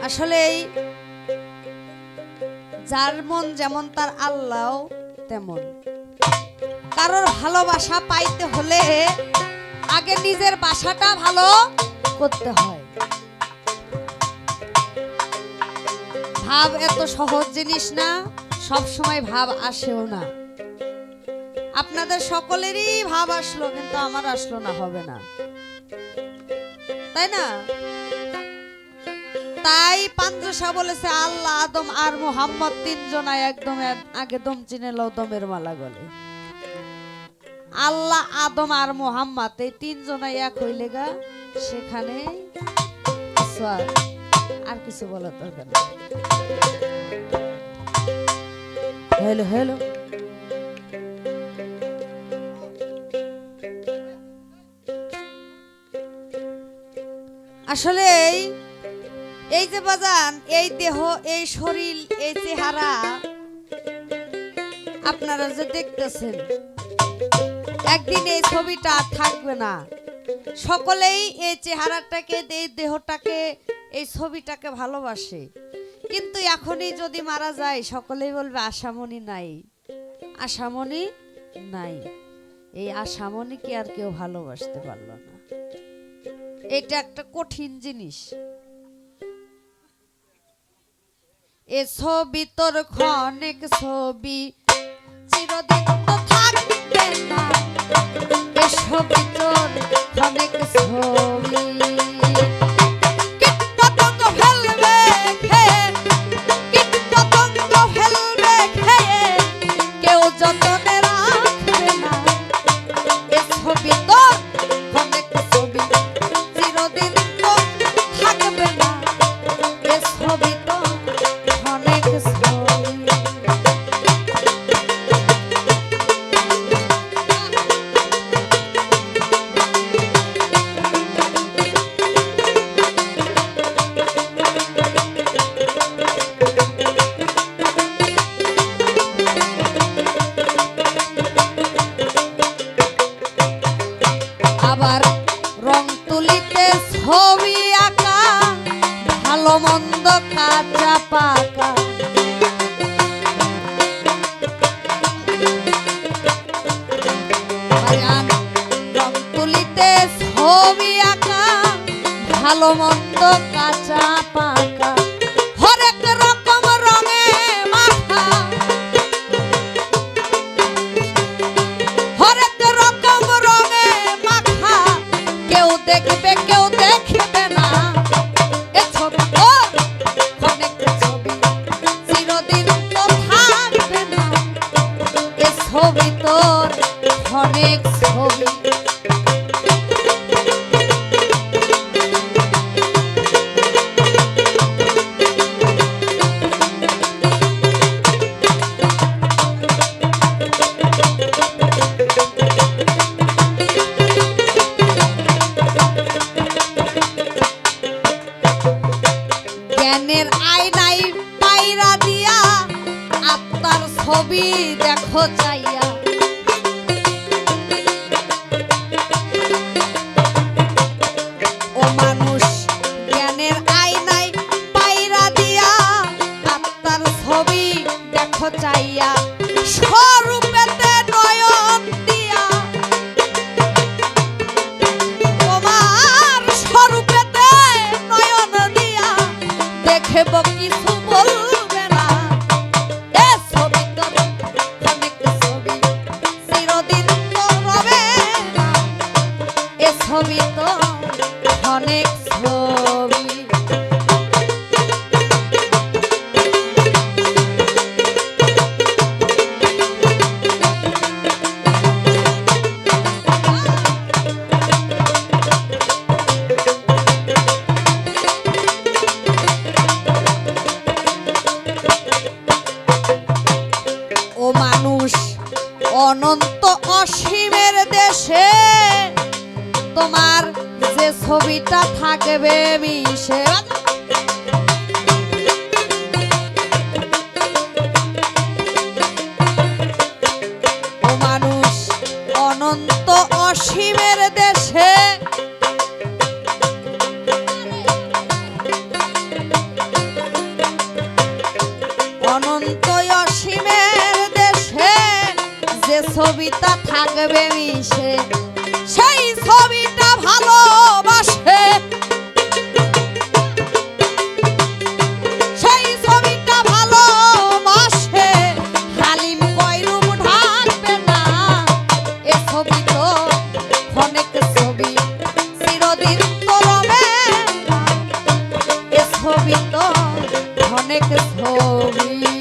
আসলে যার মন যেমন তার আল্লাহ তেমন। কারোর ভালোবাসা পাইতে হলে আগে নিজের বাসাটা ভালো করতে হয়। ভাব এত সহজ জিনিস না, সব সময় ভাব আসেও না। আপনাদের সকলেরই ভাব আসলো, কিন্তু আমার আসলো না, হবে না, তাই না? তাই পান্দ্রসা বলেছে আল্লাহ, আদম আর মুহাম্মদ তিনজনাই একদম আগে দম চিনে লও দমের মালা গলে। আল্লাহ, আদম আর মুহাম্মদ এই তিনজনাই এক হইলে গা সেখানে আর কিছু বলার দরকার নেই। হ্যালো হ্যালো, আসলে এই যে বাজান, এই দেহ, এই শরীর, এই চেহারা আপনারা যে দেখতেছেন, একদিন এই ছবিটা থাকবে না। সকলেই এই চেহারাটাকে, এই দেহটাকে, এই ছবিটাকে ভালোবাসে, কিন্তু এখনই যদি মারা যায় সকলেই বলবে আশামণি নাই, আশামণি নাই। এই আশামণি কি আর কেউ ভালোবাসতে পারল না? এটা একটা কঠিন জিনিস। এ ছবি তোর ক্ষণিক ছবি, চিরদিন তো থাকবে না। এ ছবি তোর ক্ষণিক ছবি, কীটপতঙ্গ ফেলবে খেয়ে, কীটপতঙ্গ ফেলবে খেয়ে, কেউ যতনে রাখবে না। এ ছবি তোর ক্ষণিক ছবি, চিরদিন তো থাকবে না। এ ছবি তো অনেক ছবি। আবার রং তুলিতে ছবি আঁকা, ভালো মন্দ কাঁচা পাকা। রং তুলিতে ছবি আঁকা, ভালো মন্দ কাঁচা পাকা। হরেক রকম রঙে মাখা, হরেক রকম রঙে মাখা, কেউ দেখবে কেউ দেখবে না। এ ছবি তোর অনেক ছবি, চিরদিন তো থাকবে না। এ ছবি তোর অনেক ছবি। জ্ঞানের আয়নায় পায়রা দিয়া, আত্মার ছবি দেখো চাইয়া। ও মানুষ, জ্ঞানের আয়নায় পায়রা দিয়া, আত্মার ছবি দেখো চাইয়া। স্বরূপেতে নয়ন দিয়া, তোমার স্বরূপেতে নয়ন দিয়া, দেখব কিছু বলবে না। এ ছবি তোর অনেক ছবি, চিরদিন তো রবে না। এ ছবি তো অনেক ছবি। ও মানুষ, অনন্ত অসীমের দেশে তোমার যে ছবিটা থাকবে মিশে। ও মানুষ, অনন্ত অসীমের দেশে ছবিটা থাকবে মিশে সেই ছবিটা ভালোবাসে সেই ছবিটা ভালোবাসে হালিম কয়রূপ ঢাকবে না এ ছবি তো অনেক ছবি চিরদিন তো রবে না এ ছবি তো অনেক ছবি